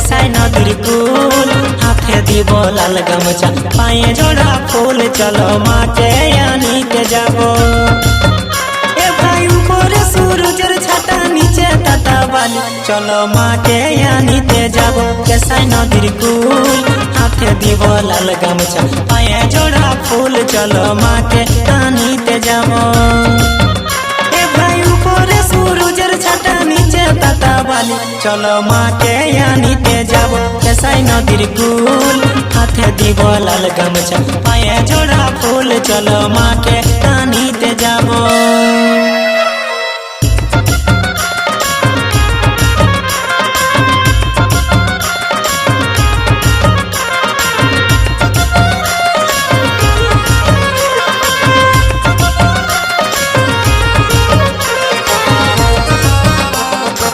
কেসাই নদীর কুল, হাতে দিব লাল গামছা, পায়ে জোড়া ফুল, চলো মাকে আনিতে যাব। এ ভাই উপরে সূরজের ছাতা, নিচে তাতা বালি, চলো মাকে আনিতে যাব। কেসাই নদীর কুল, হাতে দিব লাল গামছা, পায়ে জোড়া ফুল, চলো মাকে আনিতে যাব। এ ভাই উপরে সূরজের ছাতা, নিচে তাতা বালি, চলো মাকে আনিতে যাব। কেসাই নদীর কুল, হাতে দিব লাল গামছা, পায়ে জোড়া ফুল, চলো মাকে আনিতে যাব।